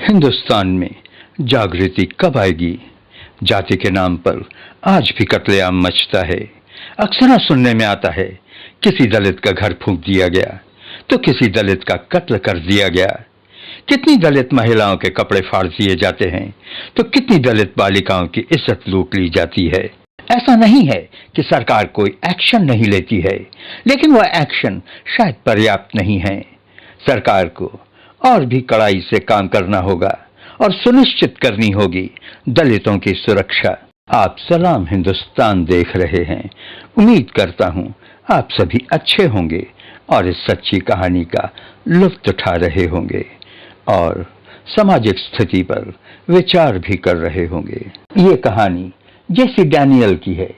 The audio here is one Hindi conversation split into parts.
हिंदुस्तान में जागृति कब आएगी? जाति के नाम पर आज भी कत्लेआम मचता है। अक्सर सुनने में आता है किसी दलित का घर फूंक दिया गया तो किसी दलित का कत्ल कर दिया गया। कितनी दलित महिलाओं के कपड़े फाड़ दिए जाते हैं तो कितनी दलित बालिकाओं की इज्जत लूट ली जाती है। ऐसा नहीं है कि सरकार कोई एक्शन नहीं लेती है, लेकिन वह एक्शन शायद पर्याप्त नहीं है। सरकार को और भी कड़ाई से काम करना होगा और सुनिश्चित करनी होगी दलितों की सुरक्षा। आप सलाम हिंदुस्तान देख रहे हैं। उम्मीद करता हूं आप सभी अच्छे होंगे और इस सच्ची कहानी का लुत्फ उठा रहे होंगे और सामाजिक स्थिति पर विचार भी कर रहे होंगे। ये कहानी जेसी डैनियल की है।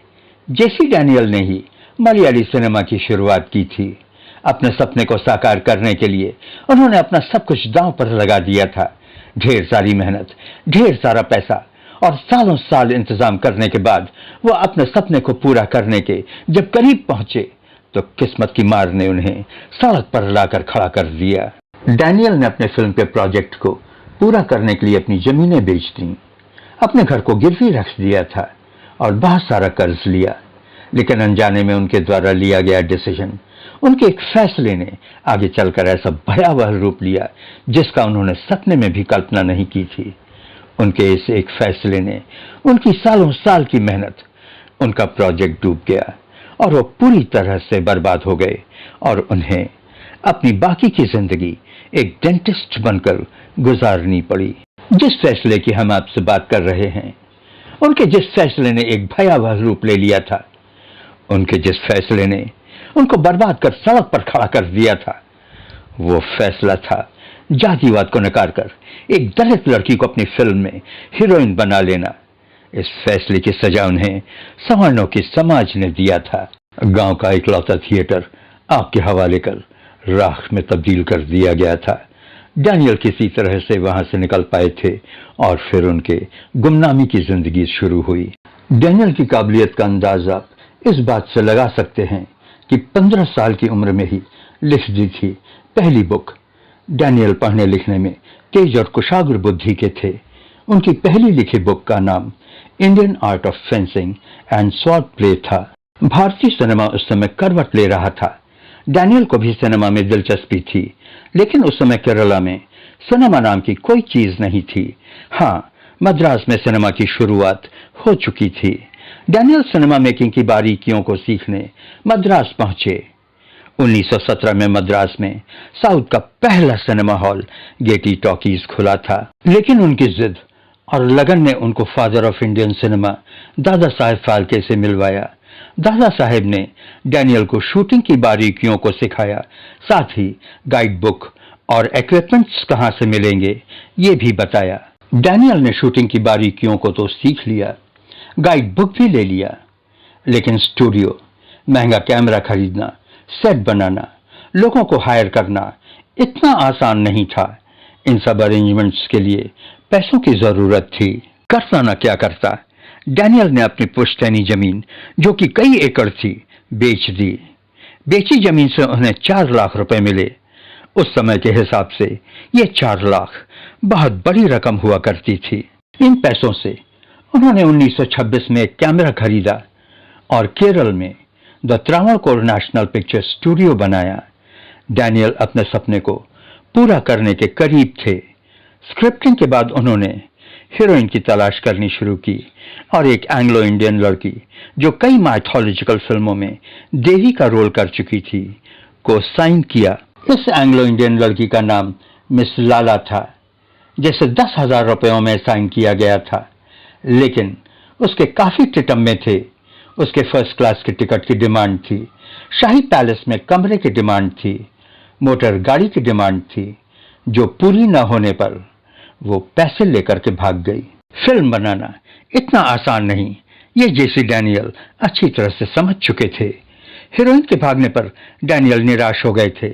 जेसी डैनियल ने ही मलयाली सिनेमा की शुरुआत की थी। अपने सपने को साकार करने के लिए उन्होंने अपना सब कुछ दांव पर लगा दिया था। ढेर सारी मेहनत, ढेर सारा पैसा और सालों साल इंतजाम करने के बाद वो अपने सपने को पूरा करने के जब करीब पहुंचे तो किस्मत की मार ने उन्हें सड़क पर लाकर खड़ा कर दिया। डैनियल ने अपने फिल्म के प्रोजेक्ट को पूरा करने के लिए अपनी जमीनें बेच दी, अपने घर को गिरवी रख दिया था और बहुत सारा कर्ज लिया। लेकिन अनजाने में उनके द्वारा लिया गया डिसीजन, उनके एक फैसले ने आगे चलकर ऐसा भयावह रूप लिया जिसका उन्होंने सपने में भी कल्पना नहीं की थी। उनके इस एक फैसले ने उनकी सालों साल की मेहनत, उनका प्रोजेक्ट डूब गया और वो पूरी तरह से बर्बाद हो गए और उन्हें अपनी बाकी की जिंदगी एक डेंटिस्ट बनकर गुजारनी पड़ी। जिस फैसले की हम आपसे बात कर रहे हैं, उनके जिस फैसले ने एक भयावह रूप ले लिया था, उनके जिस फैसले ने उनको बर्बाद कर सड़क पर खड़ा कर दिया था, वो फैसला था जातिवाद को नकार कर एक दलित लड़की को अपनी फिल्म में हीरोइन बना लेना। इस फैसले की सजा उन्हें सवर्णों की समाज ने दिया था। गांव का इकलौता थिएटर आग के हवाले कर राख में तब्दील कर दिया गया था। डैनियल किसी तरह से वहां से निकल पाए थे और फिर उनके गुमनामी की जिंदगी शुरू हुई। डैनियल की काबिलियत का अंदाजा इस बात से लगा सकते हैं कि 15 साल की उम्र में ही लिख दी थी पहली बुक। डैनियल पढ़ने लिखने में तेज और कुशाग्र बुद्धि के थे। उनकी पहली लिखी बुक का नाम Indian art of fencing and sword play था। भारतीय सिनेमा उस समय करवट ले रहा था। डैनियल को भी सिनेमा में दिलचस्पी थी, लेकिन उस समय केरला में सिनेमा नाम की कोई चीज नहीं थी। हाँ, मद्रास में सिनेमा की शुरुआत हो चुकी थी। डैनियल सिनेमा मेकिंग की बारीकियों को सीखने मद्रास पहुंचे। 1917 में मद्रास में साउथ का पहला सिनेमा हॉल गेटी टॉकीज खुला था, लेकिन उनकी जिद और लगन ने उनको father of Indian cinema Dada Saheb Phalke से मिलवाया। दादा साहेब ने डैनियल को शूटिंग की बारीकियों को सिखाया, साथ ही गाइड बुक और इक्विपमेंट्स कहां से मिलेंगे ये भी बताया। डैनियल ने शूटिंग की बारीकियों को तो सीख लिया, गाइड बुक भी ले लिया, लेकिन स्टूडियो, महंगा कैमरा खरीदना, सेट बनाना, लोगों को हायर करना इतना आसान नहीं था। इन सब अरेंजमेंट्स के लिए पैसों की जरूरत थी। करता ना क्या करता, डैनियल ने अपनी पुश्तैनी जमीन, जो कि कई एकड़ थी, बेच दी। बेची जमीन से उन्हें 4 लाख रुपए मिले। उस समय के हिसाब से ये 4 लाख बहुत बड़ी रकम हुआ करती थी। इन पैसों से उन्होंने 1926 में एक कैमरा खरीदा और केरल में the Travancore national picture studio बनाया। डैनियल अपने सपने को पूरा करने के करीब थे। स्क्रिप्टिंग के बाद उन्होंने हीरोइन की तलाश करनी शुरू की और एक एंग्लो इंडियन लड़की जो कई माइथोलॉजिकल फिल्मों में देवी का रोल कर चुकी थी को साइन किया। इस एंग्लो इंडियन लड़की का नाम मिस लाला था, जिसे 10,000 रुपयों में साइन किया गया था, लेकिन उसके काफी टिटम्मे थे। उसके फर्स्ट क्लास की टिकट की डिमांड थी, शाही पैलेस में कमरे की डिमांड थी, मोटर गाड़ी की डिमांड थी, जो पूरी न होने पर वो पैसे लेकर के भाग गई। फिल्म बनाना इतना आसान नहीं, ये जेसी डैनियल अच्छी तरह से समझ चुके थे। हीरोइन के भागने पर डैनियल निराश हो गए थे।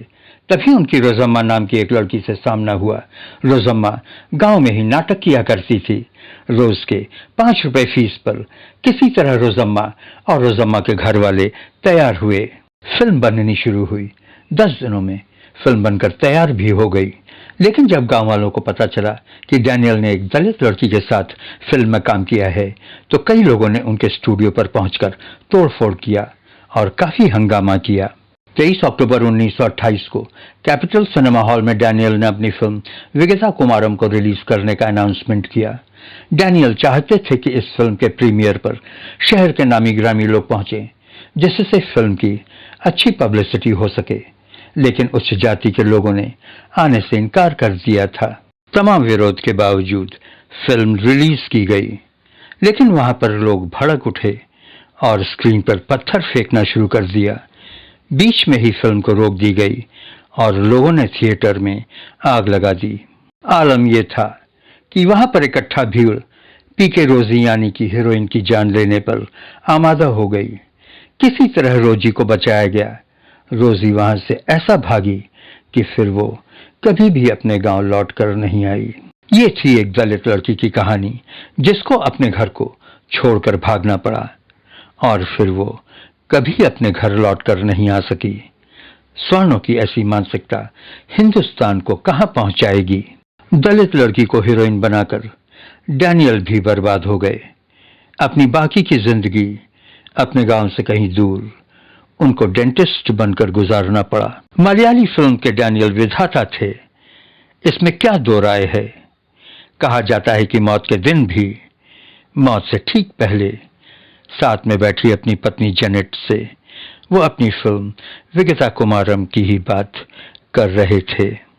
तभी उनकी रोजम्मा नाम की एक लड़की से सामना हुआ। रोजम्मा गांव में ही नाटक किया करती थी। रोज के 5 रुपए फीस पर किसी तरह रोजम्मा और रोजम्मा के घर वाले तैयार हुए। फिल्म बननी शुरू हुई। 10 दिनों में फिल्म बनकर तैयार भी हो गई। लेकिन जब गांव वालों को पता चला कि डैनियल ने एक दलित लड़की के साथ फिल्म में काम किया है, तो कई लोगों ने उनके स्टूडियो पर पहुंचकर तोड़फोड़ किया और काफी हंगामा किया। 23 अक्टूबर 1928 को कैपिटल सिनेमा हॉल में डैनियल ने अपनी फिल्म विगता कुमारम को रिलीज करने का अनाउंसमेंट किया। डैनियल चाहते थे कि इस फिल्म के प्रीमियर पर शहर के नामी ग्रामी लोग पहुंचे, जिससे फिल्म की अच्छी पब्लिसिटी हो सके, लेकिन उच्च जाति के लोगों ने आने से इनकार कर दिया था। तमाम विरोध के बावजूद फिल्म रिलीज की गई, लेकिन वहां पर लोग भड़क उठे और स्क्रीन पर पत्थर फेंकना शुरू कर दिया। बीच में ही फिल्म को रोक दी गई और लोगों ने थिएटर में आग लगा दी। आलम यह था कि वहां पर इकट्ठा भीड़ पीके रोजी यानी कि हीरोइन की जान लेने पर आमादा हो गई। किसी तरह रोजी को बचाया गया। रोजी वहां से ऐसा भागी कि फिर वो कभी भी अपने गांव लौट कर नहीं आई। ये थी एक दलित लड़की की कहानी जिसको अपने घर को छोड़कर भागना पड़ा और फिर वो कभी अपने घर लौट कर नहीं आ सकी। स्वर्णों की ऐसी मानसिकता हिंदुस्तान को कहां पहुंचाएगी। दलित लड़की को हीरोइन बनाकर डैनियल भी बर्बाद हो गए। अपनी बाकी की जिंदगी अपने गांव से कहीं दूर उनको डेंटिस्ट बनकर गुजारना पड़ा। मलयाली फिल्म के डैनियल विधाता थे, इसमें क्या दो राय है। कहा जाता है कि मौत के दिन भी मौत से ठीक पहले साथ में बैठी अपनी पत्नी जेनेट से वो अपनी फिल्म विगता कुमारम की ही बात कर रहे थे।